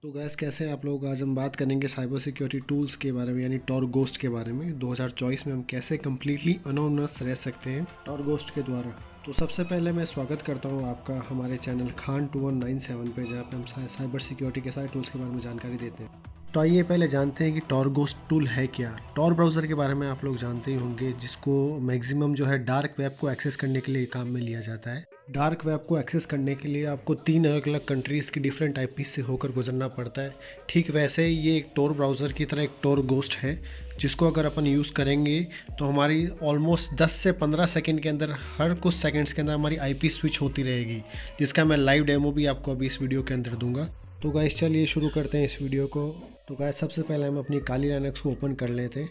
तो गैस कैसे हैं आप लोग। आज हम बात करेंगे साइबर सिक्योरिटी टूल्स के बारे में यानी टॉर गोस्ट के बारे में। 2024 में हम कैसे कम्प्लीटली अनोनमस रह सकते हैं टॉर गोस्ट के द्वारा। तो सबसे पहले मैं स्वागत करता हूं आपका हमारे चैनल खान 2197 पे, जहां पे हम साइबर सिक्योरिटी के सारे टूल्स के बारे में जानकारी देते हैं। तो आइए पहले जानते हैं कि टॉर गोस्ट टूल है क्या। टॉर ब्राउज़र के बारे में आप लोग जानते ही होंगे, जिसको मैक्सिमम जो है डार्क वेब को एक्सेस करने के लिए काम में लिया जाता है। डार्क वेब को एक्सेस करने के लिए आपको 3 अलग अलग कंट्रीज़ की डिफरेंट आईपी से होकर गुजरना पड़ता है। ठीक वैसे ही ये एक टॉर ब्राउज़र की तरह एक टॉर गोस्ट है, जिसको अगर अपन यूज़ करेंगे तो हमारी ऑलमोस्ट 10 से 15 सेकंड के अंदर, हर कुछ सेकंड्स के अंदर हमारी आईपी स्विच होती रहेगी, जिसका मैं लाइव डेमो भी आपको अभी इस वीडियो के अंदर दूंगा। तो गाइस चलिए शुरू करते हैं इस वीडियो को। तो गाइस सबसे पहले हम अपनी काली लाइनक्स को ओपन कर लेते हैं।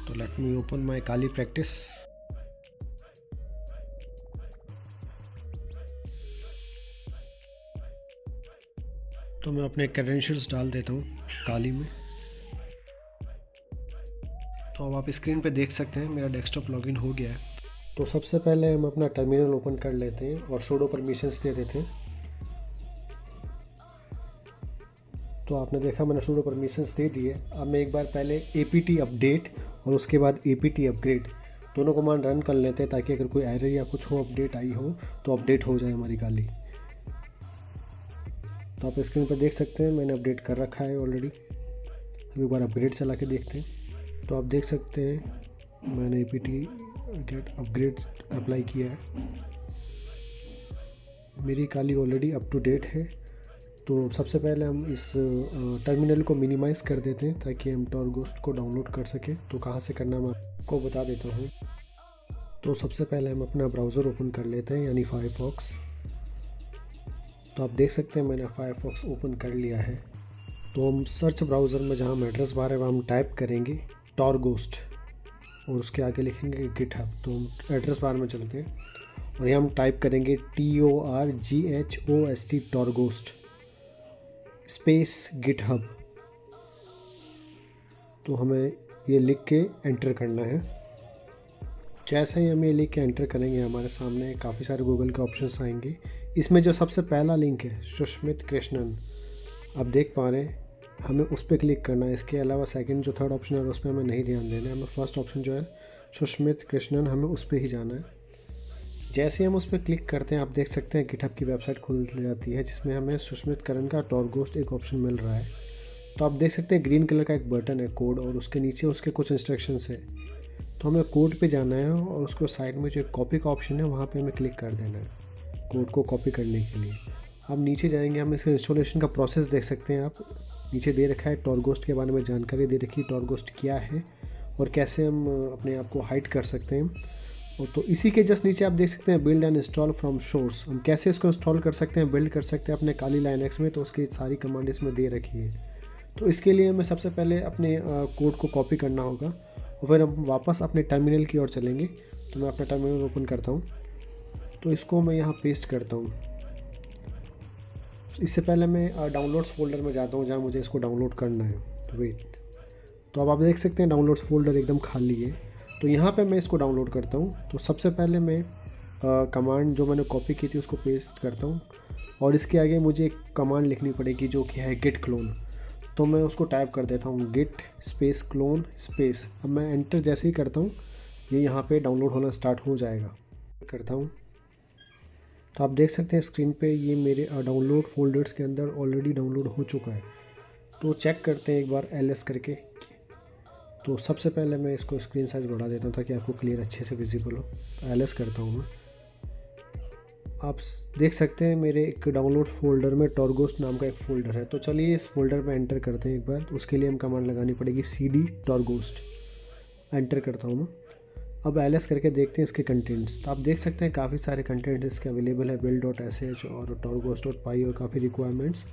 तो let me open my Kali practice. तो मैं अपने क्रेडेंशियल्स डाल देता हूँ काली में। तो अब आप स्क्रीन पे देख सकते हैं मेरा डेस्कटॉप लॉगिन हो गया है। तो सबसे पहले हम अपना टर्मिनल ओपन कर लेते हैं और सुडो परमिशंस दे देते हैं। तो आपने देखा मैंने सुडो परमिशंस दे दिए। अब मैं एक बार पहले apt अपडेट और उसके बाद apt अपग्रेड दोनों कमांड रन कर लेते हैं, ताकि अगर कोई एरर या कुछ हो, अपडेट आई हो तो अपडेट हो जाए हमारी गाली। तो आप स्क्रीन पर देख सकते हैं मैंने अपडेट कर रखा है ऑलरेडी। अब एक बार अपग्रेड चला के देखते हैं। तो आप देख सकते हैं मैंने apt गेट अपग्रेड अप्लाई किया है। मेरी गाली ऑलरेडी अप टू डेट है। तो सबसे पहले हम इस टर्मिनल को मिनिमाइज़ कर देते हैं, ताकि हम टॉर गोस्ट को डाउनलोड कर सकें। तो कहाँ से करना मैं आपको बता देता हूँ। तो सबसे पहले हम अपना ब्राउज़र ओपन कर लेते हैं, यानी फायरफॉक्स। तो आप देख सकते हैं मैंने फायरफॉक्स ओपन कर लिया है। तो हम सर्च ब्राउज़र में जहाँ हम एड्रेस बार है वहाँ हम टाइप करेंगे टॉर गोस्ट और उसके आगे लिखेंगे गिटहब। तो हम एड्रेस बार में चलते हैं और यहाँ हम टाइप करेंगे TORGHOST Tor ghost space GitHub. तो हमें ये लिख के एंटर करना है। जैसे ही हम ये लिख के एंटर करेंगे हमारे सामने काफ़ी सारे गूगल के ऑप्शंस आएंगे। इसमें जो सबसे पहला लिंक है सुष्मित कृष्णन, आप देख पा रहे हैं, हमें उस पर क्लिक करना है। इसके अलावा सेकंड जो थर्ड ऑप्शन है उस पर हमें नहीं ध्यान देना है। हमें फर्स्ट ऑप्शन जो है सुष्मित कृष्णन, हमें उस पर ही जाना है। जैसे हम उस पर क्लिक करते हैं आप देख सकते हैं गिटहब की वेबसाइट खुल जाती है, जिसमें हमें सुष्मित करण का टॉर गोस्ट एक ऑप्शन मिल रहा है। तो आप देख सकते हैं ग्रीन कलर का एक बटन है कोड, और उसके नीचे उसके कुछ इंस्ट्रक्शंस है। तो हमें कोड पे जाना है और उसको साइड में जो कॉपी का ऑप्शन है वहाँ पे हमें क्लिक कर देना है कोड को कॉपी करने के लिए। अब नीचे जाएंगे, हम इसके इंस्टॉलेशन का प्रोसेस देख सकते हैं। आप नीचे दे रखा है टॉर गोस्ट के बारे में जानकारी दे रखी है, टॉर गोस्ट क्या है और कैसे हम अपने आप को हाइड कर सकते हैं। और तो इसी के जस्ट नीचे आप देख सकते हैं build and install from source. हम कैसे इसको इंस्टॉल कर सकते हैं, बिल्ड कर सकते हैं अपने काली लाइनक्स में। तो उसकी सारी कमांड इसमें दे रखी है। तो इसके लिए हमें सबसे पहले अपने कोड को कॉपी करना होगा और फिर हम वापस अपने टर्मिनल की ओर चलेंगे। तो मैं अपना टर्मिनल ओपन करता हूँ। तो इसको मैं यहाँ पेस्ट करता हूँ। इससे पहले मैं डाउनलोड्स फोल्डर में जाता हूँ, जहाँ मुझे इसको डाउनलोड करना है। तो वेट, तो अब आप देख सकते हैं डाउनलोड्स फोल्डर एकदम खाली है। तो यहाँ पे मैं इसको डाउनलोड करता हूँ। तो सबसे पहले मैं कमांड जो मैंने कॉपी की थी उसको पेस्ट करता हूँ, और इसके आगे मुझे एक कमांड लिखनी पड़ेगी जो कि है गिट क्लोन। तो मैं उसको टाइप कर देता हूँ गिट स्पेस क्लोन स्पेस। अब मैं एंटर जैसे ही करता हूँ ये यहाँ पे डाउनलोड होना स्टार्ट हो जाएगा। करता हूँ तो आप देख सकते हैं स्क्रीन पे ये मेरे डाउनलोड फोल्डर्स के अंदर ऑलरेडी डाउनलोड हो चुका है। तो चेक करते हैं एक बार ls करके। तो सबसे पहले मैं इसको स्क्रीन साइज़ बढ़ा देता हूँ ताकि आपको क्लियर अच्छे से विजिबल हो। तो ls करता हूँ मैं। आप देख सकते हैं मेरे एक डाउनलोड फोल्डर में टॉर गोस्ट नाम का एक फ़ोल्डर है। तो चलिए इस फोल्डर में एंटर करते हैं एक बार। उसके लिए हम कमांड लगानी पड़ेगी cd टॉर गोस्ट। एंटर करता हूँ मैं। अब ls करके देखते हैं इसके कंटेंट्स। तो आप देख सकते हैं काफ़ी सारे कंटेंट्स इसके अवेलेबल है, build.sh और torghost.py और काफ़ी रिक्वायरमेंट्स।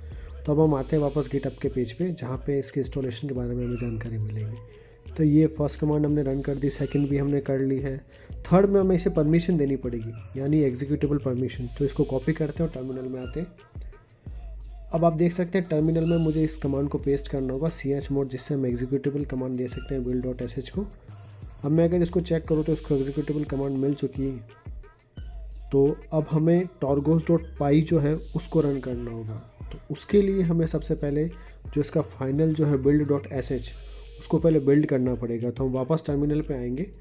तो अब हम आते हैं वापस गिटहब के पेज पे, जहाँ पे इसके इंस्टॉलेशन के बारे में हमें जानकारी मिलेगी। तो ये फर्स्ट कमांड हमने रन कर दी, सेकंड भी हमने कर ली है, थर्ड में हमें इसे परमिशन देनी पड़ेगी, यानी एग्जीक्यूटेबल परमिशन। तो इसको कॉपी करते हैं और टर्मिनल में आते हैं। अब आप देख सकते हैं टर्मिनल में मुझे इस कमांड को पेस्ट करना होगा chmod, जिससे हम एग्जीक्यूटेबल कमांड दे सकते हैं build.sh को। अब मैं अगर इसको चेक करूँ तो इसको एग्जीक्यूटेबल कमांड मिल चुकी है। तो अब हमें torghost.py जो है उसको रन करना होगा। तो उसके लिए हमें सबसे पहले जो इसका फाइनल जो है build.sh उसको पहले बिल्ड करना पड़ेगा। तो हम वापस टर्मिनल पे आएंगे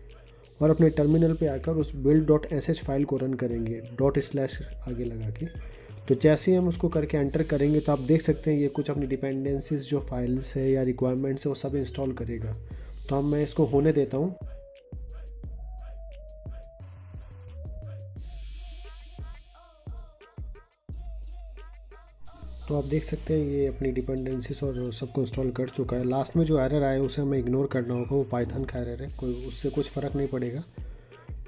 और अपने टर्मिनल पे आकर उस build.sh फाइल को रन करेंगे डॉट / आगे लगा के। तो जैसे ही हम उसको करके एंटर करेंगे तो आप देख सकते हैं ये कुछ अपनी डिपेंडेंसीज जो फाइल्स है या रिक्वायरमेंट्स है वो सब इंस्टॉल करेगा। तो अब मैं इसको होने देता हूँ। तो आप देख सकते हैं ये अपनी डिपेंडेंसीज और सबको इंस्टॉल कर चुका है। लास्ट में जो एरर आया उसे हमें इग्नोर करना होगा, वो पाइथन का एरर है, कोई उससे कुछ फ़र्क नहीं पड़ेगा।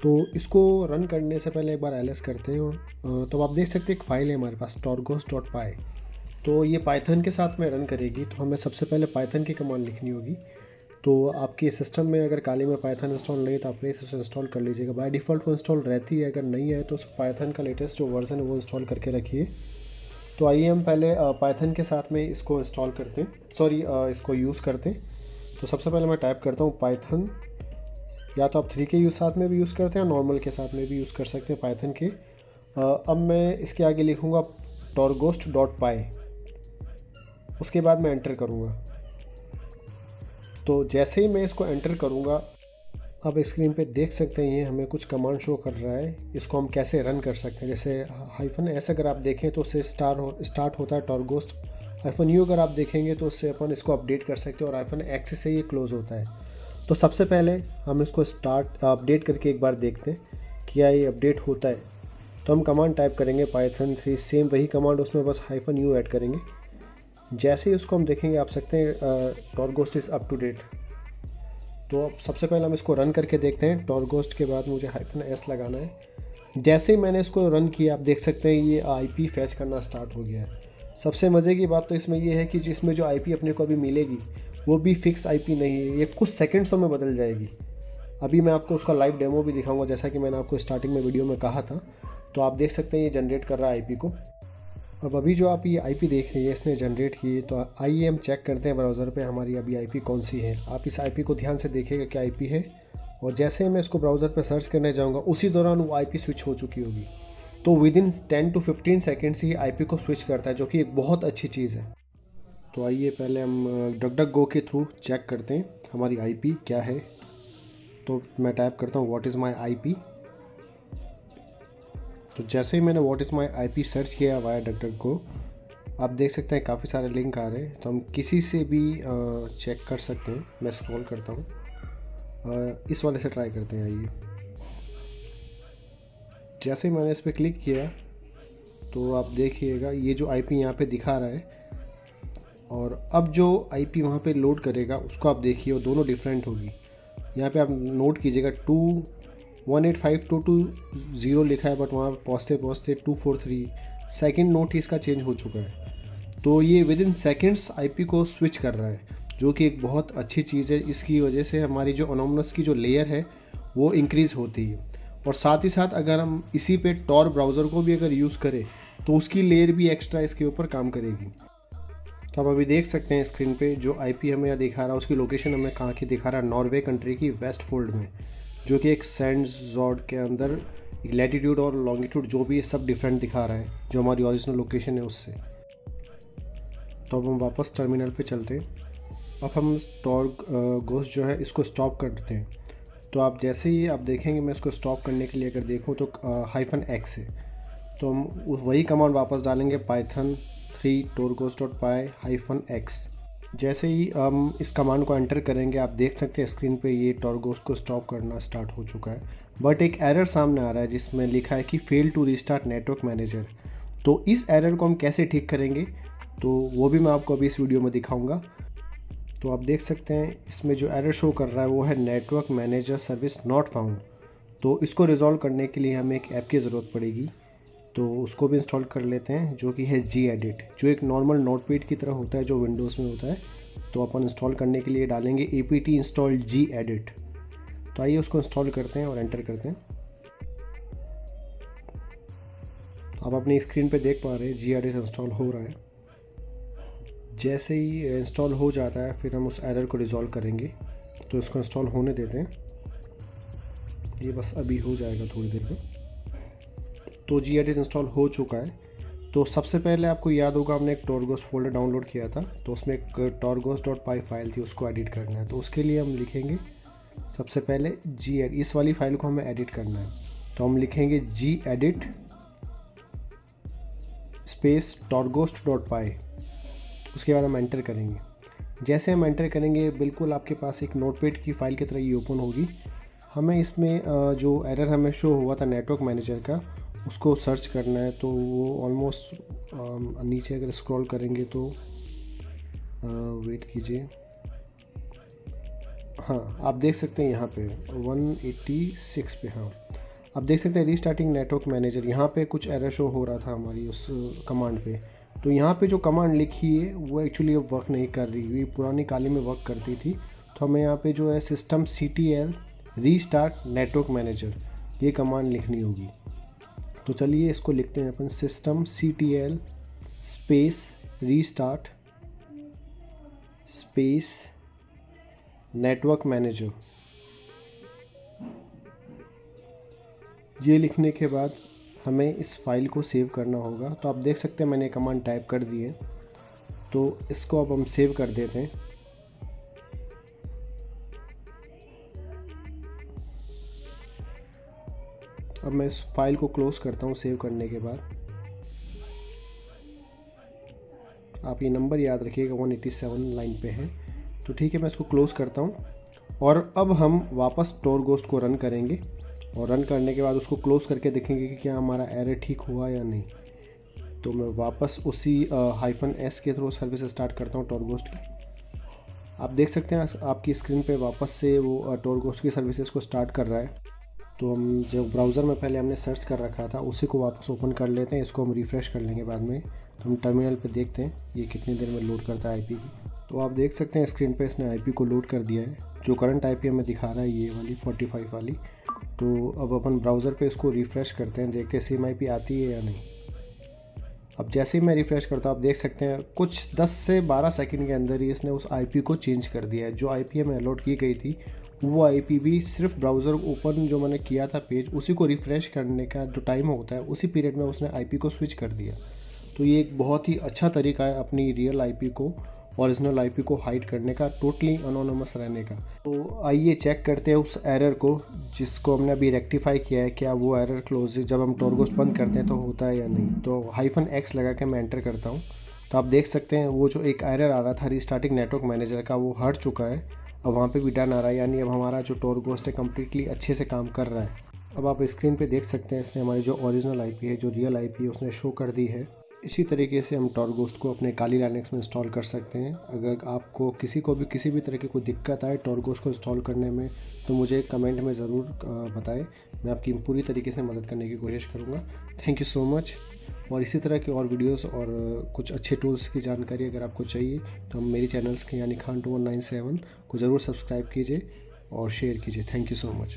तो इसको रन करने से पहले एक बार ls करते हैं। तो आप देख सकते हैं एक फ़ाइल है हमारे पास torgos.py। तो ये पाइथन के साथ में रन करेगी। तो हमें सबसे पहले पाइथन की कमांड लिखनी होगी। तो आपके सिस्टम में अगर काली में पाइथन इंस्टॉल नहीं तो आप प्लीज़ उसे इंस्टॉल कर लीजिएगा। बाय डिफ़ॉल्ट वो इंस्टॉल रहती है, अगर नहीं है तो उस पाइथन का लेटेस्ट जो वर्जन है वो इंस्टॉल करके रखिए। तो आइए हम पहले पाइथन के साथ में इसको इंस्टॉल करते हैं, इसको यूज़ करते हैं। तो सबसे पहले मैं टाइप करता हूँ पाइथन, या तो आप 3 के साथ में भी यूज़ करते हैं, नॉर्मल के साथ में भी यूज़ कर सकते हैं पाइथन के। अब मैं इसके आगे लिखूँगा torgos.py, उसके बाद मैं एंटर करूँगा। तो जैसे ही मैं इसको एंटर करूँगा अब स्क्रीन पे देख सकते हैं ये हमें कुछ कमांड शो कर रहा है। इसको हम कैसे रन कर सकते हैं, जैसे -s अगर आप देखें तो उससे स्टार्ट होता है torgos, -u अगर आप देखेंगे तो उससे अपन इसको अपडेट कर सकते हैं, और -x से ये क्लोज़ होता है। तो सबसे पहले हम इसको अपडेट करके एक बार देखते हैं क्या ये अपडेट होता है। तो हम कमांड टाइप करेंगे python 3, सेम वही कमांड, उसमें बस -u ऐड करेंगे। जैसे ही उसको हम देखेंगे आप सकते हैं torgos is up to date. तो अब सबसे पहले हम इसको रन करके देखते हैं। torgos के बाद मुझे -s लगाना है। जैसे ही मैंने इसको रन किया आप देख सकते हैं ये IP फैच करना स्टार्ट हो गया है। सबसे मज़े की बात तो इसमें ये है कि जिसमें जो IP अपने को अभी मिलेगी वो भी फिक्स IP नहीं है, ये कुछ सेकंड्सों में बदल जाएगी। अभी मैं आपको उसका लाइव डेमो भी दिखाऊंगा, जैसा कि मैंने आपको स्टार्टिंग में वीडियो में कहा था। तो आप देख सकते हैं ये जनरेट कर रहा है IP को। अब अभी जो आप ये IP देख रहे हैं इसने जनरेट की। तो आइए हम चेक करते हैं ब्राउज़र पे हमारी अभी IP कौन सी है। आप इस IP को ध्यान से देखिएगा क्या IP है, और जैसे ही मैं इसको ब्राउज़र पे सर्च करने जाऊंगा उसी दौरान वो IP स्विच हो चुकी होगी। तो within 10 to 15 seconds he IP को स्विच करता है, जो कि एक बहुत अच्छी चीज़ है। तो आइए पहले हम DuckDuckGo के थ्रू चेक करते हैं हमारी IP क्या है। तो मैं टाइप करता हूँ व्हाट इज़ माई IP। तो जैसे ही मैंने what is my IP search किया वाया DuckDuckGo, आप देख सकते हैं काफ़ी सारे लिंक आ रहे हैं। तो हम किसी से भी चेक कर सकते हैं। मैं स्क्रॉल करता हूँ, इस वाले से ट्राई करते हैं। आइए, जैसे ही मैंने इस पर क्लिक किया तो आप देखिएगा ये जो IP यहाँ पे दिखा रहा है, और अब जो IP वहाँ पे लोड करेगा उसको आप देखिए वो दोनों डिफरेंट होगी। यहाँ पे आप नोट कीजिएगा 2185220 लिखा है, बट वहाँ पहुँचते पहुँचते 243 सेकेंड नोट ही इसका चेंज हो चुका है। तो ये विदिन सेकेंड्स IP को स्विच कर रहा है, जो कि एक बहुत अच्छी चीज़ है। इसकी वजह से हमारी जो एनोमनस की जो लेयर है वो इंक्रीज़ होती है, और साथ ही साथ अगर हम इसी पे Tor ब्राउज़र को भी अगर यूज़ करें तो उसकी लेयर भी एक्स्ट्रा इसके ऊपर काम करेगी। तो आप अभी देख सकते हैं स्क्रीन पे जो IP हमें यहाँ दिखा रहा है उसकी लोकेशन हमें कहाँ की दिखा रहा है, नॉर्वे कंट्री की वेस्टफोल्ड में, जो कि एक सैंड्सजॉर्ड के अंदर एक लैटीट्यूड और लॉन्गिट्यूड जो भी है सब डिफरेंट दिखा रहा है जो हमारी ओरिजिनल लोकेशन है उससे। तो अब हम वापस टर्मिनल पे चलते हैं। अब हम torgos जो है इसको स्टॉप करते हैं। तो आप जैसे ही आप देखेंगे मैं इसको स्टॉप करने के लिए अगर देखूँ तो -x है। तो हम वही कमांड वापस डालेंगे python 3 torgos.py -x। जैसे ही हम इस कमांड को एंटर करेंगे आप देख सकते हैं स्क्रीन पे ये torgos को स्टॉप करना स्टार्ट हो चुका है, बट एक एरर सामने आ रहा है जिसमें लिखा है कि fail to restart network manager. तो इस एरर को हम कैसे ठीक करेंगे तो वो भी मैं आपको अभी इस वीडियो में दिखाऊंगा। तो आप देख सकते हैं इसमें जो एरर शो कर रहा है वो है network manager service not found. तो इसको रिजॉल्व करने के लिए हमें एक ऐप की ज़रूरत पड़ेगी, तो उसको भी इंस्टॉल कर लेते हैं, जो कि है gedit, जो एक नॉर्मल नोटपैड की तरह होता है जो विंडोज़ में होता है। तो अपन इंस्टॉल करने के लिए डालेंगे apt install gedit। तो आइए उसको इंस्टॉल करते हैं और एंटर करते हैं। तो आप अपनी स्क्रीन पे देख पा रहे हैं gedit इंस्टॉल हो रहा है। जैसे ही इंस्टॉल हो जाता है फिर हम उस एरर को रिजॉल्व करेंगे। तो इसको इंस्टॉल होने देते हैं, ये बस अभी हो जाएगा थोड़ी देर में। तो gedit इंस्टॉल हो चुका है। तो सबसे पहले आपको याद होगा हमने एक टॉर्गोस्ट फोल्डर डाउनलोड किया था, तो उसमें एक torgos.py फाइल थी, उसको एडिट करना है। तो उसके लिए हम लिखेंगे सबसे पहले gedit, इस वाली फाइल को हमें एडिट करना है। तो हम लिखेंगे gedit स्पेस torgos.py, उसके बाद हम एंटर करेंगे। जैसे हम एंटर करेंगे बिल्कुल आपके पास एक नोटपैड की फ़ाइल की तरह ये ओपन होगी। हमें इसमें जो एरर हमें शो हुआ था नेटवर्क मैनेजर का, उसको सर्च करना है। तो वो ऑलमोस्ट नीचे अगर स्क्रॉल करेंगे तो वेट कीजिए, हाँ आप देख सकते हैं यहाँ पे 186 पे, हाँ आप देख सकते हैं रीस्टार्टिंग नेटवर्क मैनेजर। यहाँ पे कुछ एरर शो हो रहा था हमारी उस कमांड पे। तो यहाँ पे जो कमांड लिखी है वो एक्चुअली अब वर्क नहीं कर रही, ये पुरानी काली में वर्क करती थी। तो हमें यहाँ पे जो है systemctl रीस्टार्ट नेटवर्क मैनेजर, ये कमांड लिखनी होगी। तो चलिए इसको लिखते हैं अपन, systemctl space restart space network manager. ये लिखने के बाद हमें इस फाइल को सेव करना होगा। तो आप देख सकते हैं मैंने कमांड टाइप कर दी है, तो इसको अब हम सेव कर देते हैं। अब मैं इस फाइल को क्लोज़ करता हूँ सेव करने के बाद। आप ये नंबर याद रखिएगा 187 लाइन पे है। तो ठीक है, मैं इसको क्लोज़ करता हूँ और अब हम वापस torghost को रन करेंगे और रन करने के बाद उसको क्लोज़ करके देखेंगे कि क्या हमारा एरर ठीक हुआ या नहीं। तो मैं वापस उसी -s के थ्रू सर्विस स्टार्ट करता हूँ torghost की। आप देख सकते हैं आपकी स्क्रीन पे वापस से वो torghost की सर्विसेज को स्टार्ट कर रहा है। तो हम जो ब्राउज़र में पहले हमने सर्च कर रखा था उसी को वापस ओपन कर लेते हैं। इसको हम रिफ़्रेश कर लेंगे बाद में। तो हम टर्मिनल पे देखते हैं ये कितनी देर में लोड करता है आईपी की। तो आप देख सकते हैं स्क्रीन पे इसने आईपी को लोड कर दिया है। जो करंट आईपी हमें दिखा रहा है ये वाली 45 वाली। तो अब अपन ब्राउज़र पे इसको रिफ़्रेश करते हैं, देखते हैं सेम आईपी आती है या नहीं। अब जैसे ही मैं रिफ़्रेश करता हूँ आप देख सकते हैं कुछ 10 से 12 सेकंड के अंदर ही इसने उस आईपी को चेंज कर दिया है। जो आईपी हमें अलॉट की गई थी वो आईपी भी सिर्फ ब्राउज़र ओपन जो मैंने किया था पेज, उसी को रिफ़्रेश करने का जो टाइम होता है उसी पीरियड में उसने आईपी को स्विच कर दिया। तो ये एक बहुत ही अच्छा तरीका है अपनी रियल आईपी को, ओरिजिनल आईपी को हाइड करने का, टोटली अनोनिमस रहने का। तो आइए चेक करते हैं उस एरर को जिसको हमने अभी रेक्टिफाई किया है, क्या वो एरर क्लोज जब हम torghost बंद करते हैं तो होता है या नहीं। तो -x लगा के मैं एंटर करता हूँ। तो आप देख सकते हैं वो जो एक एरर आ रहा था रीस्टार्टिंग नेटवर्क मैनेजर का, वो हट चुका है। अब वहाँ पे भी डन आ रहा है, यानी अब हमारा जो torghost है कम्प्लीटली अच्छे से काम कर रहा है। अब आप स्क्रीन पे देख सकते हैं इसने हमारी जो ओरिजिनल आईपी है, जो रियल आईपी है, उसने शो कर दी है। इसी तरीके से हम torghost को अपने काली लिनक्स में इंस्टॉल कर सकते हैं। अगर आपको किसी को भी किसी भी तरह की कोई दिक्कत आए torghost को इंस्टॉल करने में तो मुझे कमेंट में ज़रूर बताएं, मैं आपकी पूरी तरीके से मदद करने की कोशिश करूँगा। Thank you so much. और इसी तरह की और वीडियोस और कुछ अच्छे टूल्स की जानकारी अगर आपको चाहिए तो हम मेरी चैनल्स के यानी खान 2197 को ज़रूर सब्सक्राइब कीजिए और शेयर कीजिए। Thank you so much.